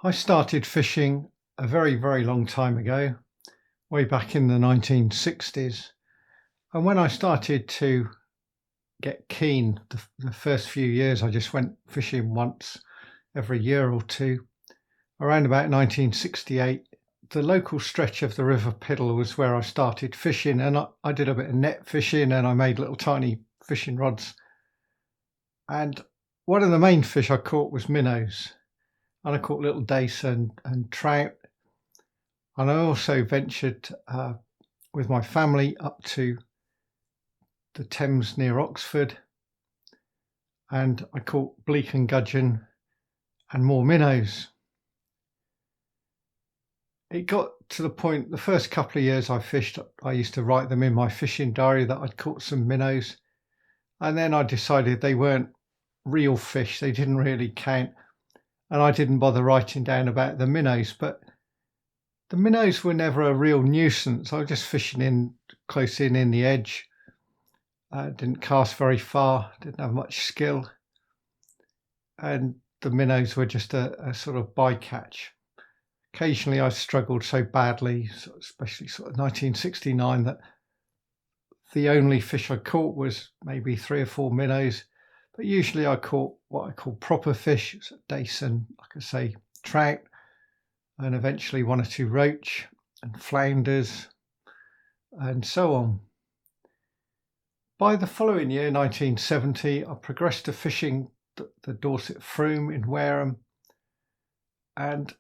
I started fishing a very, very long time ago, way back in the 1960s. And when I started to get keen, the first few years, I just went fishing once every year or two. Around about 1968, the local stretch of the River Piddle was where I started fishing, and I did a bit of net fishing and I made little tiny fishing rods. And one of the main fish I caught was minnows. And I caught little dace and trout. And I also ventured with my family up to the Thames near Oxford, and I caught bleak and gudgeon and more minnows. It got to the point, the first couple of years I fished, I used to write them in my fishing diary that I'd caught some minnows. And then I decided they weren't real fish, they didn't really count. And I didn't bother writing down about the minnows, but the minnows were never a real nuisance. I was just fishing in close in the edge. Didn't cast very far, didn't have much skill. And the minnows were just a sort of bycatch. Occasionally I struggled so badly, especially sort of 1969, that the only fish I caught was maybe 3 or 4 minnows. But usually I caught what I call proper fish, so dace and, like I say, trout, and eventually 1 or 2 roach and flounders and so on. By the following year, 1970, I progressed to fishing the Dorset Froome in Wareham and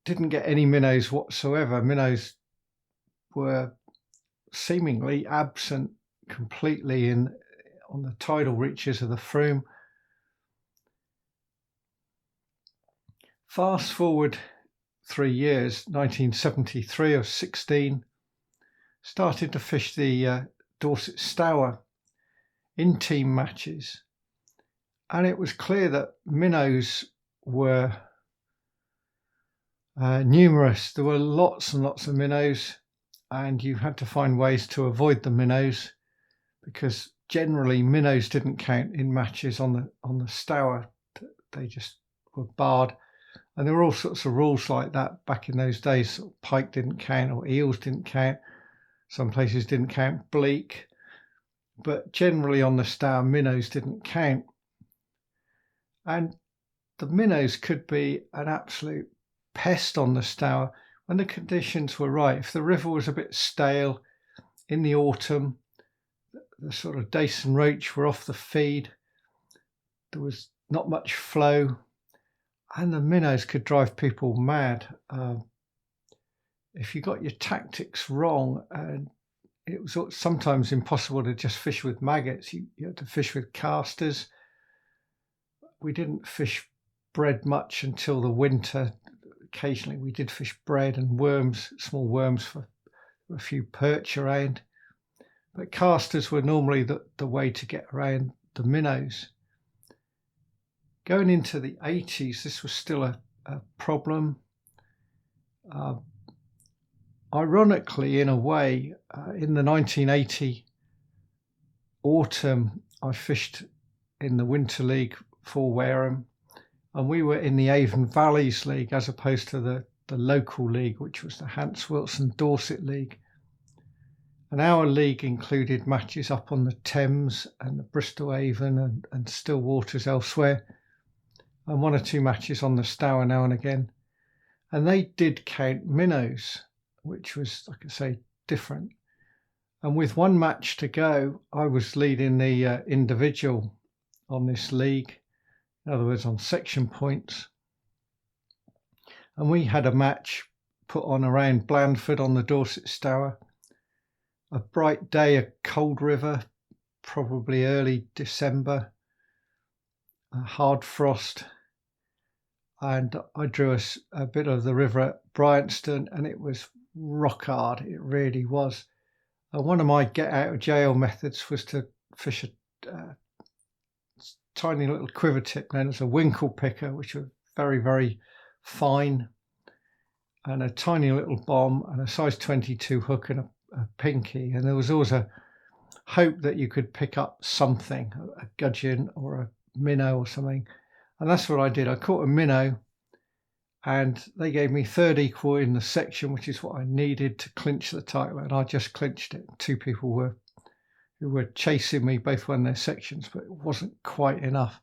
didn't get any minnows whatsoever. Minnows were seemingly absent completely on the tidal reaches of the Froome. Fast forward 3 years, 1973 or 16, started to fish the Dorset Stour in team matches, and it was clear that minnows were numerous. There were lots and lots of minnows, and you had to find ways to avoid the minnows because generally minnows didn't count in matches on the Stour. They just were barred, and there were all sorts of rules like that back in those days. Pike didn't count, or eels didn't count. Some places didn't count bleak, but generally on the Stour minnows didn't count. And the minnows could be an absolute pest on the Stour when the conditions were right. If the river was a bit stale in the autumn, the sort of dace and roach were off the feed, there was not much flow, and the minnows could drive people mad. If you got your tactics wrong, and it was sometimes impossible to just fish with maggots, you had to fish with casters. We didn't fish bread much until the winter. Occasionally we did fish bread and worms, small worms for a few perch around. But casters were normally the way to get around the minnows. Going into the 80s, this was still a problem. Ironically, in a way, in the 1980 autumn, I fished in the Winter League for Wareham, and we were in the Avon Valleys League as opposed to the local league, which was the Hants Wilson Dorset League. And our league included matches up on the Thames and the Bristol Avon and still waters elsewhere, and 1 or 2 matches on the Stour now and again. And they did count minnows, which was, like I say, different. And with 1 match to go, I was leading the individual on this league, in other words, on section points. And we had a match put on around Blandford on the Dorset Stour. A bright day, a cold river, probably early December, a hard frost, and I drew a bit of the river at Bryanston, and it was rock hard, it really was. And one of my get out of jail methods was to fish a tiny little quiver tip known as a winkle picker, which were very, very fine, and a tiny little bomb and a size 22 hook and a pinky. And there was always a hope that you could pick up something, a gudgeon or a minnow or something. And that's what I did. I caught a minnow, and they gave me third equal in the section, which is what I needed to clinch the title, and I just clinched it. Two people who were chasing me both won their sections, but it wasn't quite enough.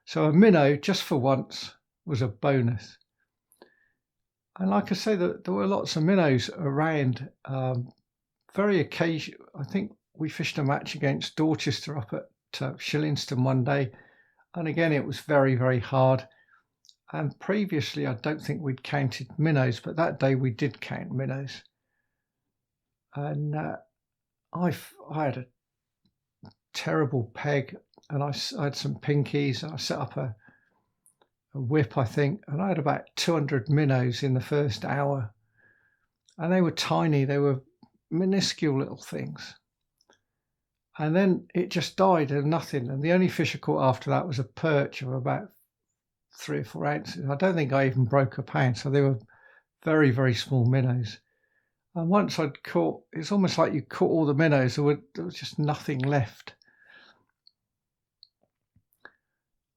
So a minnow, just for once, was a bonus. And like I say, there were lots of minnows around. Very occasional. I think we fished a match against Dorchester up at Shillingston one day, and again it was very, very hard. And previously I don't think we'd counted minnows, but that day we did count minnows. And I had a terrible peg, and I had some pinkies, and I set up a whip, I think, and I had about 200 minnows in the first hour, and they were tiny. They were minuscule little things. And then it just died and nothing. And the only fish I caught after that was a perch of about 3 or 4 ounces. I don't think I even broke a pound. So they were very, very small minnows. And once I'd caught, it's almost like you caught all the minnows. There was just nothing left.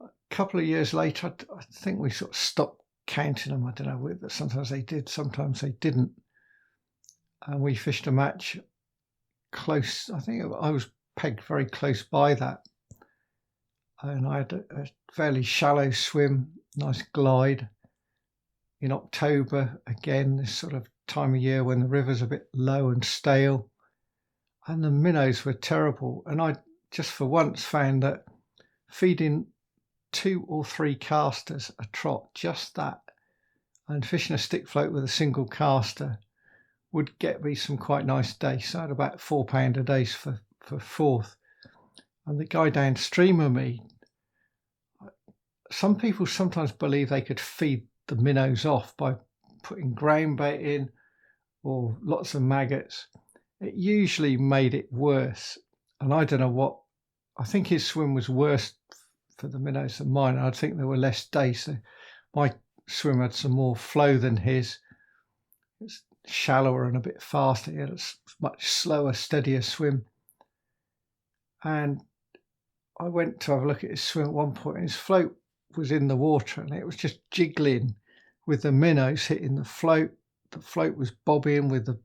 A couple of years later, I think we sort of stopped counting them. I don't know, sometimes they did, sometimes they didn't. And we fished a match close. I think I was pegged very close by that. And I had a fairly shallow swim, nice glide. In October, again, this sort of time of year when the river's a bit low and stale. And the minnows were terrible. And I just for once found that feeding 2 or 3 casters a trot, just that, and fishing a stick float with a single caster would get me some quite nice days. So I had about £4 a day for fourth. And the guy downstream of me, some people sometimes believe they could feed the minnows off by putting ground bait in or lots of maggots. It usually made it worse. And I don't know what, I think his swim was worse for the minnows than mine. I think there were less days. So my swim had some more flow than his. It's shallower and a bit faster. He had a much slower, steadier swim. And I went to have a look at his swim at one point, and his float was in the water, and it was just jiggling with the minnows hitting the float. The float was bobbing with the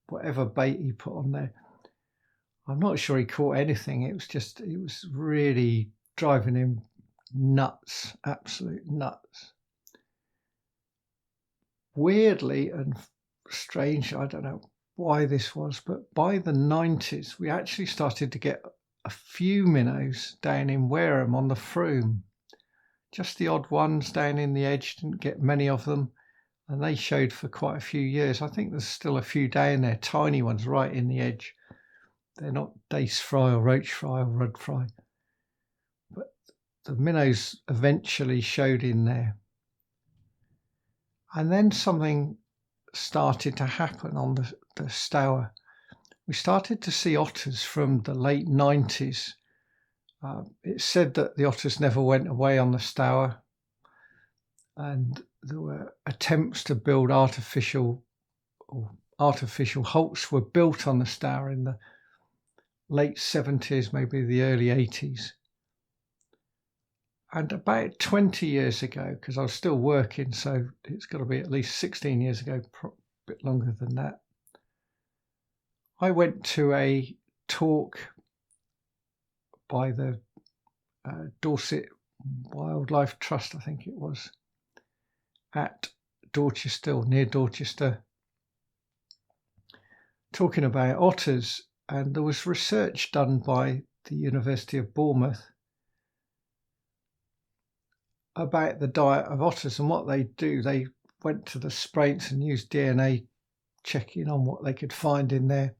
whatever bait he put on there. I'm not sure he caught anything. It was really driving him nuts, absolute nuts. Weirdly and strange, I don't know why this was, but by the 90s, we actually started to get a few minnows down in Wareham on the Froome. Just the odd ones down in the edge, didn't get many of them, and they showed for quite a few years. I think there's still a few down there, tiny ones right in the edge. They're not dace fry or roach fry or rudd fry, but the minnows eventually showed in there. And then something started to happen on the Stour. We started to see otters from the late 90s. It's said that the otters never went away on the Stour, and there were attempts to build artificial hulks were built on the Stour in the late 70s, maybe the early 80s. And about 20 years ago, because I was still working, so it's got to be at least 16 years ago, a bit longer than that, I went to a talk by the Dorset Wildlife Trust, I think it was, at Dorchester, or near Dorchester, talking about otters. And there was research done by the University of Bournemouth about the diet of otters and what they do. They went to the Spraints and used DNA checking on what they could find in there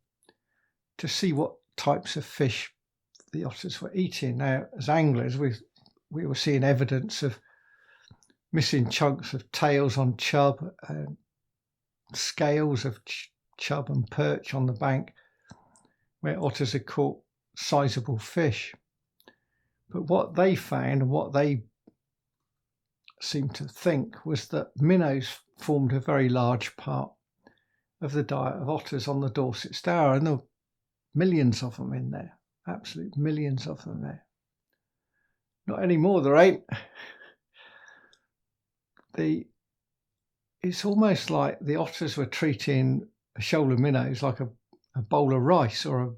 to see what types of fish the otters were eating. Now, as anglers, we were seeing evidence of missing chunks of tails on chub and scales of chub and perch on the bank where otters had caught sizable fish. But what they found and what they seemed to think was that minnows formed a very large part of the diet of otters on the Dorset Stour, and there were millions of them in there, absolute millions of them there. Not anymore, there ain't. it's almost like the otters were treating a shoal of minnows like a bowl of rice or a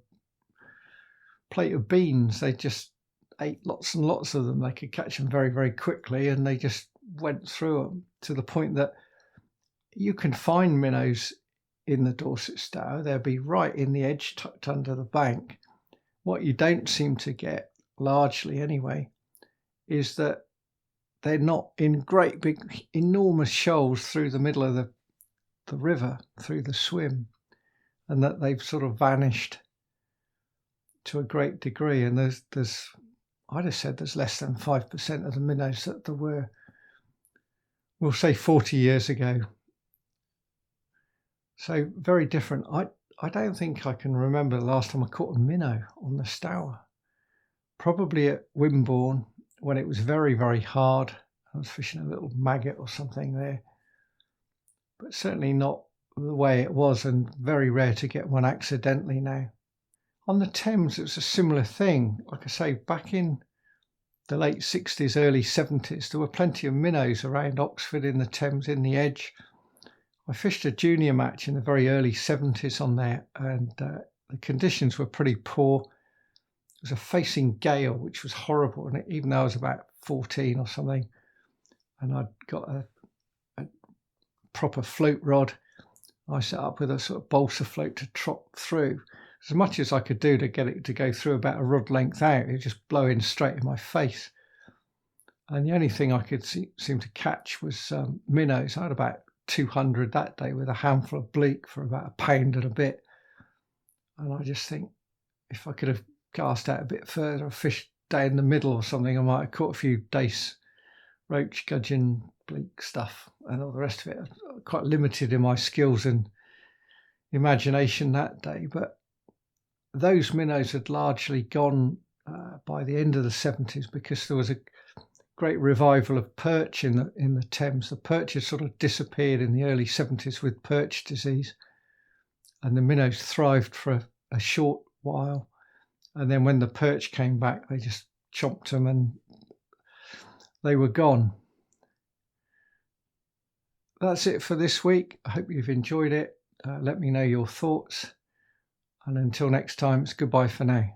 plate of beans. They just ate lots and lots of them. They could catch them very, very quickly, and they just went through them to the point that you can find minnows in the Dorset Stour. They'll be right in the edge, tucked under the bank. What you don't seem to get, largely anyway, is that they're not in great big enormous shoals through the middle of the river, through the swim, and that they've sort of vanished to a great degree. And there's I'd have said there's less than 5% of the minnows that there were, we'll say 40 years ago. So very different. I don't think I can remember the last time I caught a minnow on the Stour. Probably at Wimborne when it was very, very hard. I was fishing a little maggot or something there, but certainly not the way it was, and very rare to get one accidentally now. On the Thames, it was a similar thing. Like I say, back in the late 60s, early 70s, there were plenty of minnows around Oxford in the Thames, in the edge. I fished a junior match in the very early 70s on there, and the conditions were pretty poor. It was a facing gale, which was horrible, and even though I was about 14 or something, and I'd got a proper float rod, I set up with a sort of balsa float to trot through. As much as I could do to get it to go through about a rod length out, it just blow in straight in my face. And the only thing I could seem to catch was minnows. I had about 200 that day with a handful of bleak for about £1 and a bit. And I just think if I could have cast out a bit further or fished down the middle or something, I might have caught a few dace, roach, gudgeon, bleak stuff and all the rest of it. I'm quite limited in my skills and imagination that day, but those minnows had largely gone by the end of the 70s because there was a great revival of perch in the Thames. The perch had sort of disappeared in the early 70s with perch disease, and the minnows thrived for a short while, and then when the perch came back, they just chomped them and they were gone. That's it for this week. I hope you've enjoyed it. Let me know your thoughts. And until next time, it's goodbye for now.